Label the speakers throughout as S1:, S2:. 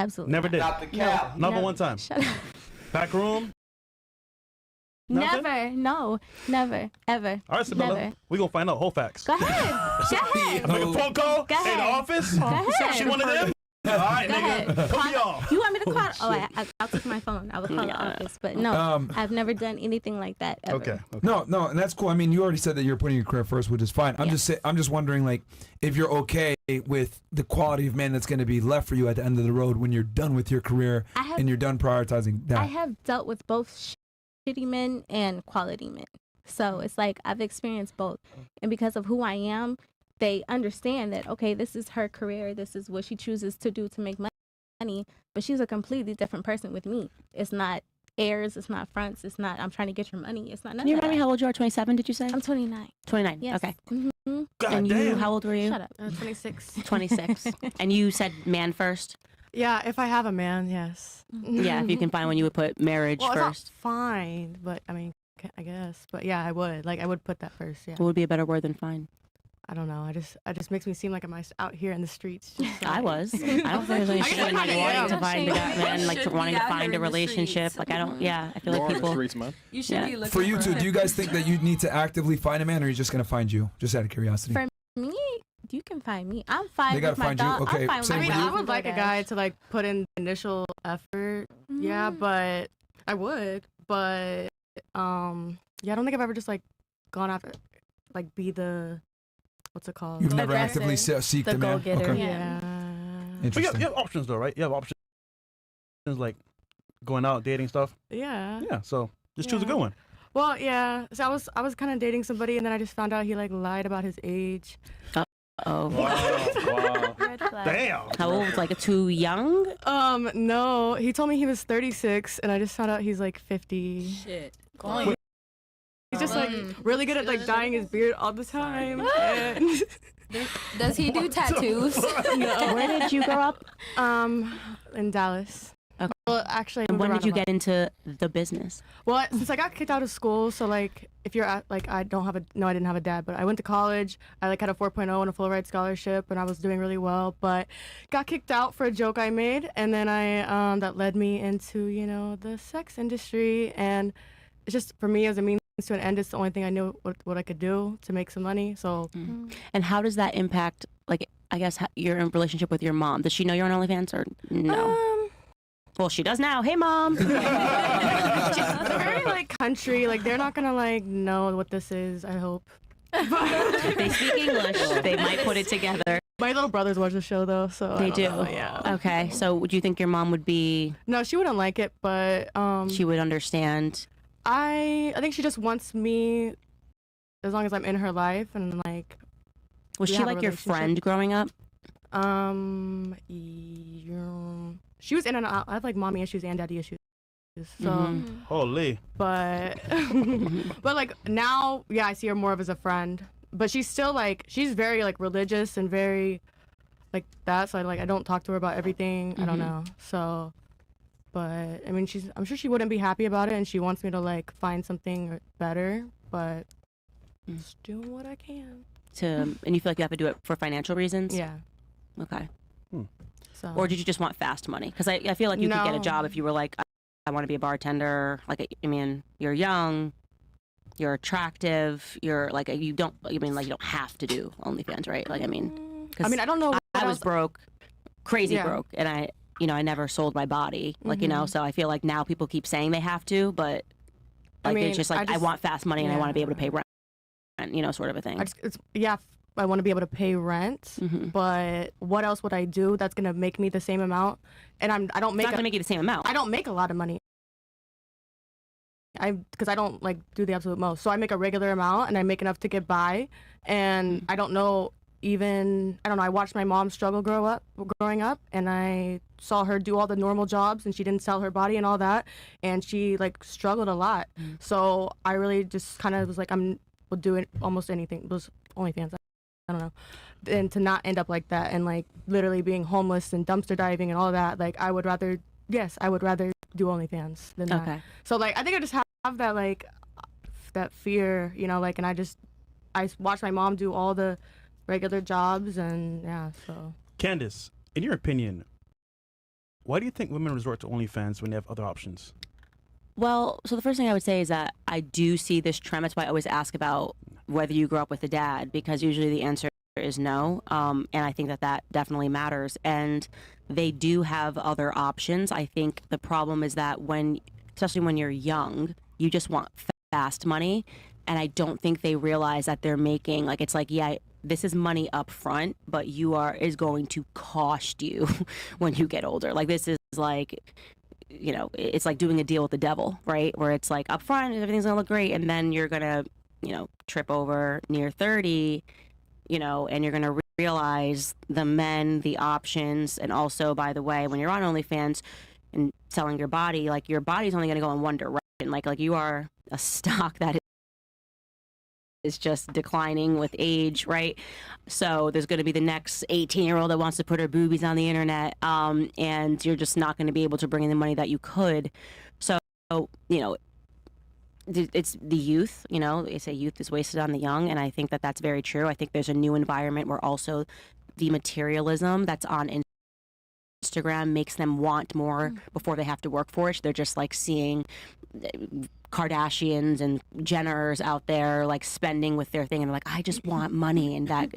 S1: Absolutely.
S2: Never did.
S3: Not the cap.
S2: Not but one time.
S1: Shut up.
S2: Back room. Nothing?
S1: Never. No. Never. Ever.
S2: All right, Sabella.
S1: Never.
S2: We gonna find out whole facts.
S1: Go ahead. Go ahead.
S2: Make a phone call.
S1: Go
S2: Hey,
S1: ahead.
S2: the office.
S1: Go ahead.
S2: She one of them. All right,
S1: Go ahead.
S2: nigga. Put me off.
S1: You want me to call? I'll take my phone. I will call the office. But no, I've never done anything like that ever.
S2: Okay.
S4: No, and that's cool. I mean, you already said that you're putting your career first, which is fine. I'm just wondering, like, if you're okay with the quality of man that's going to be left for you at the end of the road when you're done with your career and you're done prioritizing that.
S1: I have dealt with both shitty men and quality men. So it's like I've experienced both. And because of who I am, they understand that, okay, this is her career. This is what she chooses to do to make money. But she's a completely different person with me. It's not airs. It's not fronts. It's not, I'm trying to get your money. It's not nothing.
S5: Can you remind me how old you are? 27, did you say?
S1: I'm 29.
S5: 29.
S1: Yes.
S5: Okay.
S1: Mm-hmm.
S5: And you, how old were you?
S1: Shut up.
S6: 26.
S5: 26. And you said man first?
S6: Yeah, if I have a man, yes.
S5: Yeah, if you can find one, you would put marriage
S6: well,
S5: first.
S6: It's not fine, but I mean, I guess. But yeah, I would. Like, I would put that first, yeah.
S5: What would be a better word than fine?
S6: I don't know. It just makes me seem like I'm out here in the streets. Just like,
S5: I was. I don't think there's any shame in like wanting to find a guy, man, like wanting to find a relationship. Like I don't. Yeah, I feel like people.
S7: You should be looking
S4: For you two, do you guys think that you need to actively find a man, or are you just gonna find you? Just out of curiosity.
S1: For me, you can find me. I'm fine
S4: They gotta
S1: with my
S4: find you?
S1: dog.
S4: Okay,
S1: I'm fine with
S4: same
S1: my
S4: with
S1: dog
S4: you?
S6: I would like a guy to like put in initial effort. Yeah, but I would. But yeah, I don't think I've ever just like gone after, like be the, what's it called?
S4: You've never actively seek the man.
S1: go-getter.
S4: Okay.
S6: Yeah.
S2: But
S4: Interesting.
S2: you have options though, right? You have options like going out, dating stuff.
S6: Yeah.
S2: Yeah. So just choose a good one.
S6: Well, yeah. So I was kind of dating somebody, and then I just found out he like lied about his age.
S5: Oh.
S2: Wow.
S1: Red flag.
S2: Damn.
S5: How old? Like too young?
S6: No. He told me he was 36, and I just found out he's like 50.
S7: Shit.
S6: He's just like really good at like dyeing his beard all the time. And
S7: Does he do tattoos?
S6: no.
S5: Where did you grow up?
S6: In Dallas.
S5: Okay.
S6: Well, actually, I
S5: And
S6: moved
S5: when
S6: around
S5: did you
S6: a lot.
S5: get into the business?
S6: Well, since I got kicked out of school, so like if you're at, like I didn't have a dad, but I went to college. I like had a 4.0 and a full ride scholarship, and I was doing really well, but got kicked out for a joke I made, and then I that led me into the sex industry, and it's just for me as a means to an end. It's the only thing I knew what I could do to make some money. So
S5: And how does that impact, like, I guess, your relationship with your mom? Does she know you're on OnlyFans or no? Well, she does now. Hey, Mom.
S6: they're very like country, like they're not gonna like know what this is. I hope.
S5: If they speak English, they might put it together.
S6: My little brothers watch the show though, so
S5: They
S6: I don't
S5: do.
S6: know, yeah.
S5: Okay, so would you think your mom would be?
S6: No, she wouldn't like it, but
S5: She would understand.
S6: I think she just wants me as long as I'm in her life and like.
S5: Was
S6: we
S5: she
S6: have a
S5: like your
S6: relationship.
S5: friend growing up?
S6: She was in and out. I have like mommy issues and daddy issues. So,
S2: Holy.
S6: but but like now, yeah, I see her more of as a friend. But she's still like she's very like religious and very like that. So I don't talk to her about everything. I don't know. So, but I mean, I'm sure she wouldn't be happy about it, and she wants me to like find something better. But just doing what I can.
S5: And you feel like you have to do it for financial reasons?
S6: Yeah.
S5: Okay.
S6: So.
S5: Or did you just want fast money? Because I feel like you could get a
S6: No.
S5: job if you were like, I want to be a bartender. Like, I mean, you're young, you're attractive, you're like, you don't have to do OnlyFans, right? Like, I mean,
S6: I mean, I don't know.
S5: I was broke, crazy
S6: Yeah.
S5: broke, and I never sold my body, like, so I feel like now people keep saying they have to, but like,
S6: I mean,
S5: it's just like, I want fast money and I want to be able to pay rent, sort of a thing.
S6: I want to be able to pay rent, but what else would I do that's gonna make me the same amount? And I don't make.
S5: It's not gonna make you the same amount.
S6: I don't make a lot of money. Because I don't like do the absolute most. So I make a regular amount and I make enough to get by. And I don't know. I watched my mom struggle growing up, and I saw her do all the normal jobs, and she didn't sell her body and all that, and she like struggled a lot. So I really just kind of was like, will do almost anything. It was OnlyFans. I don't know. And to not end up like that and like literally being homeless and dumpster diving and all that, like I would rather do OnlyFans than that.
S5: Okay.
S6: So like I think I just have that like that fear, like, and I watch my mom do all the regular jobs, and yeah, so.
S2: Candace, in your opinion, Why do you think women resort to OnlyFans when they have other options?
S5: Well, so the first thing I would say is that I do see this trend. That's why I always ask about whether you grew up with a dad, because usually the answer is no. And I think that that definitely matters. And they do have other options. I think the problem is that especially when you're young, you just want fast money. And I don't think they realize that they're making, like, it's like, yeah, this is money up front, but is going to cost you when you get older. Like, this is like, it's like doing a deal with the devil, right? Where it's like up front, everything's gonna look great, and then you're gonna, trip over near 30, and you're gonna realize the men, the options, and also, by the way, when you're on OnlyFans and selling your body, like, your body's only gonna go in one direction. Like you are a stock that is just declining with age, right? So there's going to be the next 18-year-old that wants to put her boobies on the internet, and you're just not going to be able to bring in the money that you could. So, it's the youth, they say youth is wasted on the young, and I think that that's very true. I think there's a new environment where also the materialism that's on Instagram makes them want more before they have to work for it. They're just like seeing Kardashians and Jenners out there like spending with their thing, and they're like, I just want money, and that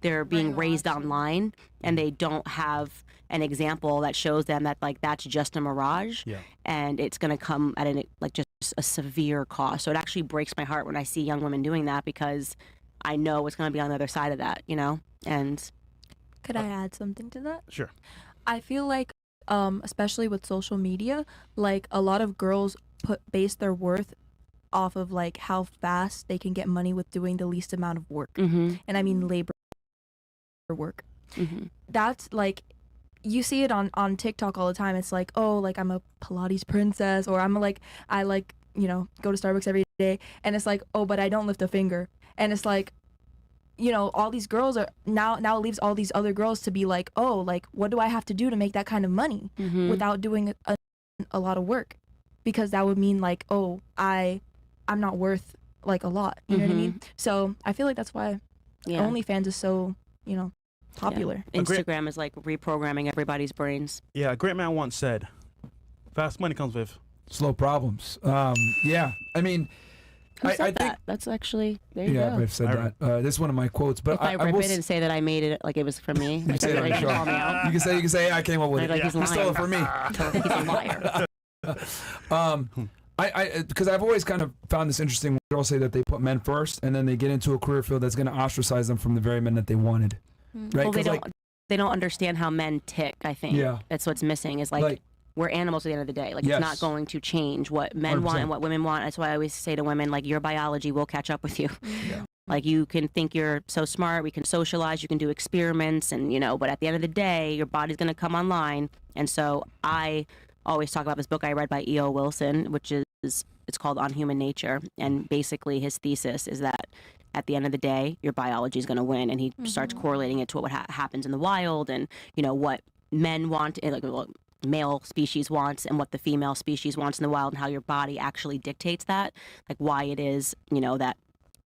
S5: they're being raised online, and they don't have an example that shows them that like that's just a mirage, and it's going to come at just a severe cost. So it actually breaks my heart when I see young women doing that, because I know what's going to be on the other side of that, and
S3: could I add something to that?
S2: Sure.
S3: I feel like especially with social media, like a lot of girls base their worth off of like how fast they can get money with doing the least amount of work. And I mean labor work. That's like, you see it on TikTok all the time. It's like, oh, like I'm a Pilates princess, or I go to Starbucks every day, and it's like, oh, but I don't lift a finger. And it's like, all these girls are now it leaves all these other girls to be like, oh, like what do I have to do to make that kind of money without doing a lot of work? Because that would mean like, oh, I'm not worth like a lot. You know what I mean? So I feel like that's why OnlyFans is so, popular.
S5: Instagram is like reprogramming everybody's brains.
S2: Yeah, a great man once said, fast money comes with
S4: slow problems. Yeah, I mean,
S5: I
S4: think
S5: that. That's actually, there you go.
S4: I've said that. This is one of my quotes. But
S5: if I rip it and say that I made it like it was from me,
S4: you say it on the show. You can say, hey, I came up with it.
S5: Like, he's
S4: You stole it from me.
S5: He's a liar.
S4: Because I've always kind of found this interesting when girls say that they put men first, and then they get into a career field that's going to ostracise them from the very men that they wanted. Right?
S5: Well, they don't understand how men tick, I think.
S4: Yeah.
S5: That's what's missing, is like we're animals at the end of the day. Like, it's not going to change what men
S4: 100%.
S5: want and what women want. That's why I always say to women, like, your biology will catch up with you. Like, you can think you're so smart, we can socialize, you can do experiments, and, but at the end of the day, your body's going to come online. And so I always talk about this book I read by E.O. Wilson, which it's called On Human Nature. And basically his thesis is that at the end of the day, your biology is going to win. And he starts correlating it to what happens in the wild, and, what men want, like what male species wants, and what the female species wants in the wild, and how your body actually dictates that. Like, why it is, that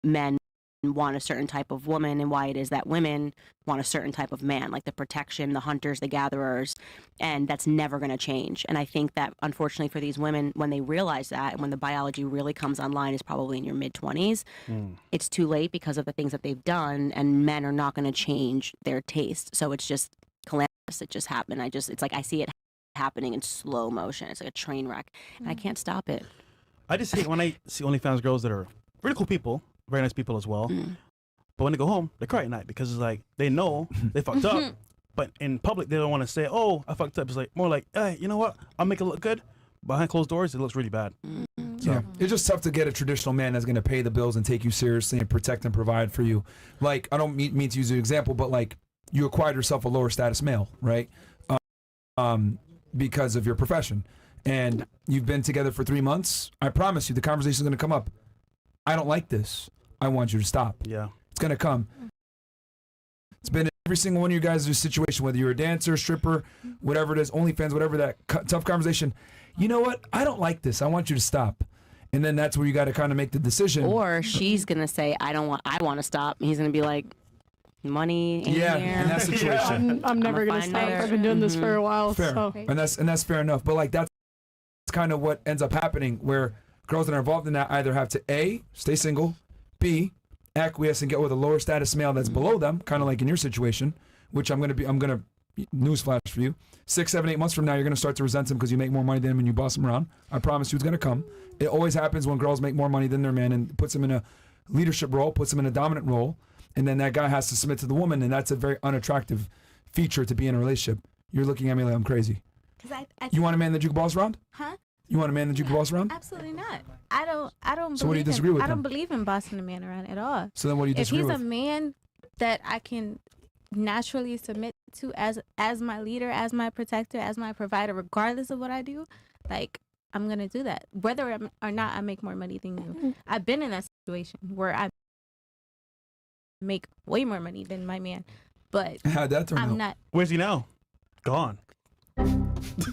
S5: men want a certain type of woman, and why it is that women want a certain type of man, like the protection, the hunters, the gatherers, and that's never going to change. And I think that, unfortunately, for these women, when they realize that, and when the biology really comes online, is probably in your mid-20s, it's too late because of the things that they've done, and men are not going to change their taste. So it's just calamitous. It just happened. It's like I see it happening in slow motion. It's like a train wreck, and I can't stop it.
S2: I just hate when I see OnlyFans girls that are really cool people, very nice people as well. But when they go home, they cry at night, because it's like they know they fucked up, but in public they don't want to say, "Oh, I fucked up." It's like more like, "Hey, you know what? I'll make it look good." Behind closed doors, it looks really bad. So.
S4: Yeah, it's just tough to get a traditional man that's going to pay the bills and take you seriously and protect and provide for you. Like, I don't mean to use an example, but like, you acquired yourself a lower status male, right? Because of your profession, and you've been together for 3 months. I promise you, the conversation is going to come up. I don't like this. I want you to stop.
S2: Yeah.
S4: It's going to come. It's been in every single one of you guys' situation, whether you're a dancer, stripper, whatever it is, OnlyFans, whatever, that tough conversation. You know what? I don't like this. I want you to stop. And then that's where you got to kind of make the decision.
S5: Or she's going to say, I want to stop. And he's going to be like, money in
S4: Yeah,
S5: here.
S4: in that situation.
S6: I'm never
S5: I'ma
S6: gonna
S5: find
S6: stop.
S5: another-
S6: I've been doing this for a while.
S4: Fair.
S6: So
S4: And that's fair enough. But like that's kind of what ends up happening, where girls that are involved in that either have to A, stay single, B, acquiesce and get with a lower status male that's below them, kind of like in your situation, which I'm gonna newsflash for you. 6, 7, 8 months from now, you're gonna start to resent him because you make more money than him and you boss him around. I promise you, it's gonna come. It always happens when girls make more money than their man and puts them in a leadership role, puts them in a dominant role, and then that guy has to submit to the woman, and that's a very unattractive feature to be in a relationship. You're looking at me like I'm crazy. You want a man that you can boss around?
S1: Huh?
S4: You want a man that you can boss around?
S1: Absolutely not. I don't.
S4: So what do you
S1: believe
S4: disagree
S1: in,
S4: with
S1: I don't
S4: then?
S1: believe in bossing a man around at all.
S4: So then what do you
S1: If
S4: disagree
S1: he's
S4: with?
S1: a man that I can naturally submit to as my leader, as my protector, as my provider, regardless of what I do, like I'm gonna do that, whether or not I make more money than you. I've been in that situation where I make way more money than my man, but
S4: How'd that turn
S1: I'm
S4: out?
S1: not.
S2: Where's he now? Gone.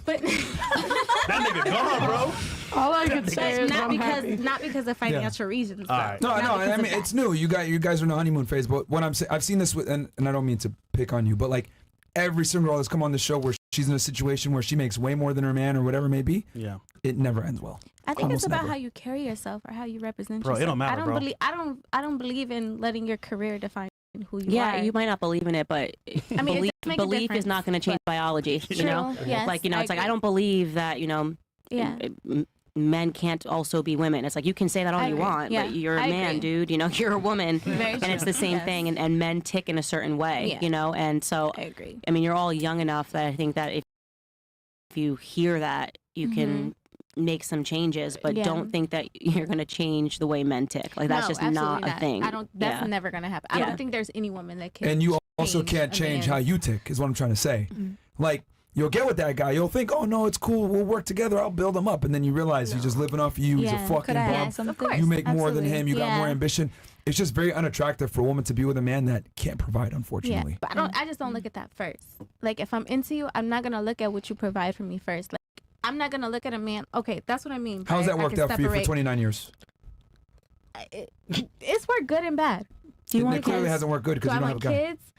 S1: But
S2: That nigga gone, bro.
S6: all I could say is
S1: not
S6: I'm happy.
S1: because of financial reasons.
S2: All
S1: though.
S2: right.
S4: No,
S1: Not
S4: no.
S1: because
S4: I
S1: of
S4: mean,
S1: that.
S4: it's new. You guys are in the honeymoon phase. But what I'm saying, I've seen this with, and I don't mean to pick on you, but like every single girl that's come on the show where she's in a situation where she makes way more than her man or whatever it may be,
S2: Yeah.
S4: it never ends well.
S1: I think
S4: Almost
S1: it's about
S4: never.
S1: how you carry yourself or how you represent
S2: Bro, it
S1: yourself.
S2: don't matter,
S1: I don't
S2: bro.
S1: believe I don't believe in letting your career define who you
S5: Yeah,
S1: are.
S5: you might not believe in it, but
S1: I mean, it does make a
S5: belief is
S1: difference,
S5: not going to change biology. You know,
S1: True, yes,
S5: like
S1: I
S5: it's like I
S1: agree.
S5: don't believe that
S1: Yeah.
S5: men can't also be women. It's like you can say that all
S1: I
S5: you
S1: agree.
S5: want,
S1: Yeah,
S5: but you're a
S1: I
S5: man,
S1: agree.
S5: dude. You're a woman,
S1: Very
S5: and it's
S1: true.
S5: the same
S1: Yes.
S5: thing. And men tick in a certain way,
S1: Yeah.
S5: And so
S1: I agree.
S5: I mean, you're all young enough that I think that if you hear that, you can make some changes, but
S1: Yeah.
S5: don't think that you're going to change the way men tick. Like that's
S1: No,
S5: just
S1: absolutely
S5: not a thing.
S1: I don't. That's
S5: Yeah.
S1: never gonna happen. I
S5: Yeah.
S1: don't think there's any woman that can.
S4: And you also
S1: change
S4: can't
S1: a
S4: change
S1: man.
S4: how you tick, is what I'm trying to say. Like, you'll get with that guy, you'll think, oh no, it's cool, we'll work together, I'll build him up. And then you realize he's just living off you, he's a
S1: Yeah.
S4: fucking
S3: Could I
S4: bum.
S3: add
S1: Yes,
S3: something?
S1: of course.
S4: You make more than
S1: Absolutely.
S4: him, you got
S1: Yeah.
S4: more ambition. It's just very unattractive for a woman to be with a man that can't provide,
S1: Yeah,
S4: unfortunately.
S1: but I just don't look at that first. Like if I'm into you, I'm not gonna look at what you provide for me first. Like I'm not gonna look at a man. Okay, that's what I mean.
S4: How's
S1: by
S4: that
S1: I
S4: worked
S1: can
S4: out for you for
S1: separate-
S4: 29 years?
S1: It's worked good and bad.
S5: Do you
S4: It
S5: want
S4: clearly
S1: kids?
S4: hasn't worked good because
S1: Do
S4: you
S1: I
S4: don't have a
S1: want
S4: guy.
S1: kids?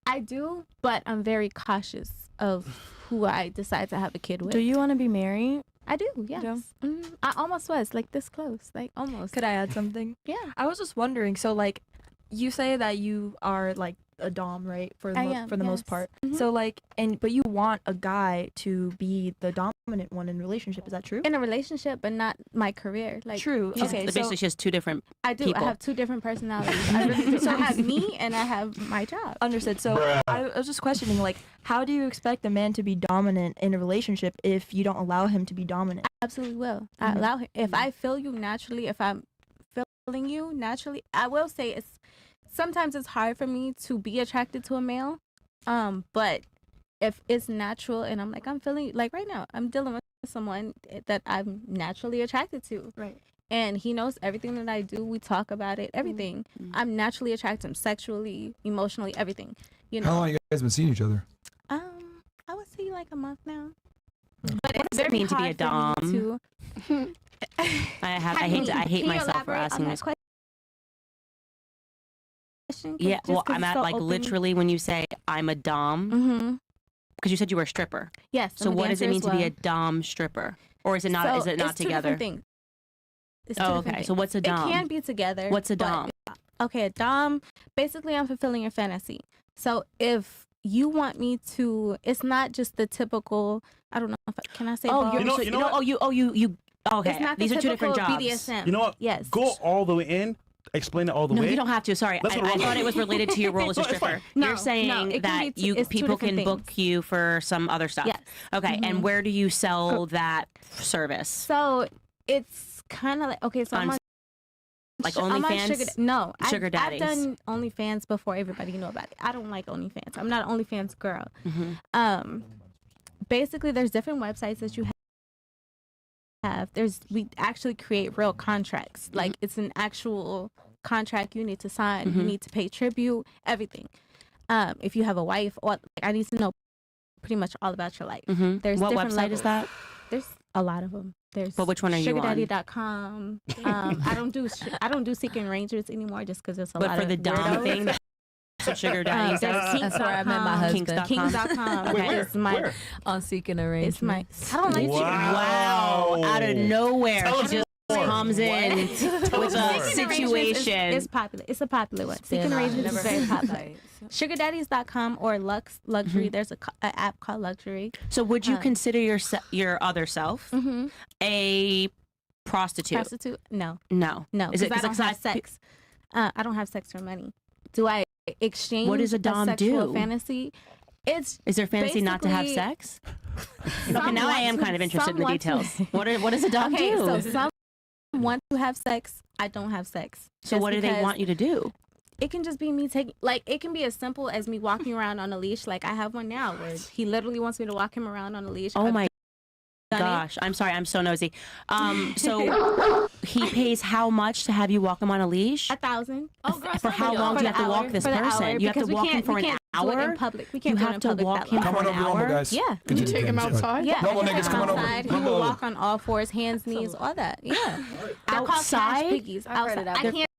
S1: I do, but I'm very cautious of who I decide to have a kid with.
S3: Do you want to be married?
S1: I do, yes.
S3: do?
S1: I almost was like this close, like almost.
S3: Could I add something?
S1: Yeah.
S3: I was just wondering. So, like, you say that you are like a dom, right? For the
S1: I am,
S3: for the most
S1: yes.
S3: part.
S1: Mhm.
S3: So, like, but you want a guy to be the dominant one in a relationship. Is that true?
S1: In a relationship, but not my career. Like
S3: True.
S5: She's
S3: Okay.
S5: basically
S3: So
S5: just two different.
S1: I do.
S5: people.
S1: I have two different personalities. I really do. So I have me and I have my job.
S3: understood. So I was just questioning, like, how do you expect a man to be dominant in a relationship if you don't allow him to be dominant?
S1: Absolutely will. I
S3: Mhm.
S1: allow him. If I feel you naturally, if I'm feeling you naturally, I will say it's sometimes it's hard for me to be attracted to a male. But if it's natural and I'm like I'm feeling like right now I'm dealing with someone that I'm naturally attracted to.
S3: Right.
S1: And he knows everything that I do. We talk about it, everything. I'm naturally attracted to him sexually, emotionally, everything. You know.
S4: How long you guys been seeing each other?
S1: I would say like a month now.
S4: Mm.
S1: But
S5: What does it mean to be a dom? I hate
S1: Can you
S5: myself for
S1: elaborate
S5: asking
S1: on
S5: this.
S1: that question?
S5: Yeah, well, I'm at like literally when you say I'm a dom,
S1: Mm-hmm.
S5: because you said you were a stripper.
S1: Yes.
S5: So
S1: I'm a
S5: what does it
S1: dancer
S5: mean
S1: as
S5: to be
S1: well.
S5: a dom stripper, or is it not?
S1: So
S5: is it not
S1: it's two
S5: together?
S1: different things. It's two
S5: Oh,
S1: different
S5: okay.
S1: things.
S5: So what's a dom?
S1: It can be together.
S5: What's a
S1: but-
S5: dom?
S1: Okay, a dom. Basically, I'm fulfilling your fantasy. So if you want me to, it's not just the typical. I don't know if can I say.
S5: Oh,
S1: ball?
S5: you're,
S2: You know-
S5: so,
S2: you know what?
S5: you. Oh, okay.
S1: It's not
S5: These
S1: the
S5: are two different
S1: typical
S5: jobs.
S1: BDSM.
S2: You know what?
S1: Yes.
S2: Go all the way in. Explain it all the
S5: No,
S2: way.
S5: you don't have to. Sorry,
S2: That's what
S5: I
S2: I'm-
S5: thought it was related to your role as a
S2: No, it's
S5: stripper.
S2: fine.
S1: No,
S5: You're saying
S1: no, it can
S5: that
S1: be it's two
S5: people
S1: different
S5: can book
S1: things.
S5: you for some other stuff.
S1: Yes.
S5: Okay,
S1: Mhm.
S5: and where do you sell that service?
S1: So it's kind of like okay. So
S5: On
S1: I'm on
S5: like
S1: I'm on
S5: OnlyFans?
S1: no,
S5: Sugar
S1: I've
S5: daddies.
S1: done OnlyFans before everybody knew about it. I don't like OnlyFans. I'm not an OnlyFans girl.
S5: Mhm.
S1: Basically, there's different websites that you have. We actually create real contracts. Like it's an actual contract you need to sign. You
S5: Mhm.
S1: need to pay tribute, everything. If you have a wife, or I need to know pretty much all about your life.
S5: Mhm.
S1: There's
S5: What
S1: different
S5: website is
S1: levels.
S5: that?
S1: There's a lot of them. There's
S5: But which one are you on?
S1: sugardaddy.com. I don't do Seeking Rangers anymore just because it's a
S5: But
S1: lot
S5: for
S1: of
S5: the dom
S1: weirdos.
S5: thing, Sugar daddies.
S3: That's where I met my husband.
S5: Kinks.com.
S1: Kinks.com is my
S2: Where?
S3: On Seeking
S1: it's my
S3: Arrangements.
S1: I don't like
S5: Wow. Out of nowhere,
S2: Tell
S5: she
S2: us
S5: just
S2: more.
S5: comes in with a
S1: Seeking Arrangements
S5: situation.
S1: is popular. It's a popular one. Seeking Arrangements is very popular. SugarDaddies.com or Lux Luxury. There's an app called Luxury.
S5: So would you consider your other self a prostitute?
S1: Prostitute? No,
S5: No.
S1: no.
S5: Is
S1: Because
S5: it
S1: I don't have sex. I don't have sex for money. Do I exchange?
S5: What does a dom
S1: sexual
S5: do?
S1: Fantasy? It's
S5: Is there fantasy not to have
S1: basically-
S5: sex? Okay, now I am kind of interested in the
S1: some want to-
S5: details. What does a dom
S1: Okay,
S5: do?
S1: so some want to have sex. I don't have sex.
S5: So what do they want you to do?
S1: It can just be me taking, like, it can be as simple as me walking around on a leash. Like, I have one now where he literally wants me to walk him around on a leash.
S5: Oh
S1: I've
S5: my
S1: done it.
S5: gosh, I'm sorry, I'm so nosy. So he pays how much to have you walk him on a leash?
S1: $1,000.
S5: For how long do you have to walk this person? You have to walk him for an
S1: Do it
S5: hour?
S1: in public. We can't
S5: You
S1: do it
S5: have
S1: in
S5: to
S1: public
S5: walk
S1: that
S5: him
S1: long.
S4: Come
S5: for
S4: on
S5: an
S4: over, Rumble,
S5: hour?
S4: guys.
S1: Yeah.
S4: Continue,
S6: take him
S4: Candace.
S6: outside?
S1: Yeah,
S4: Rumble
S1: you
S4: niggas
S1: take him
S4: coming over.
S1: outside. He
S4: Rumble.
S1: will walk on all fours, hands, knees, all that. Yeah. They're called cash
S5: Outside?
S1: piggies.
S7: I've heard
S1: Outside.
S7: of that
S1: I can't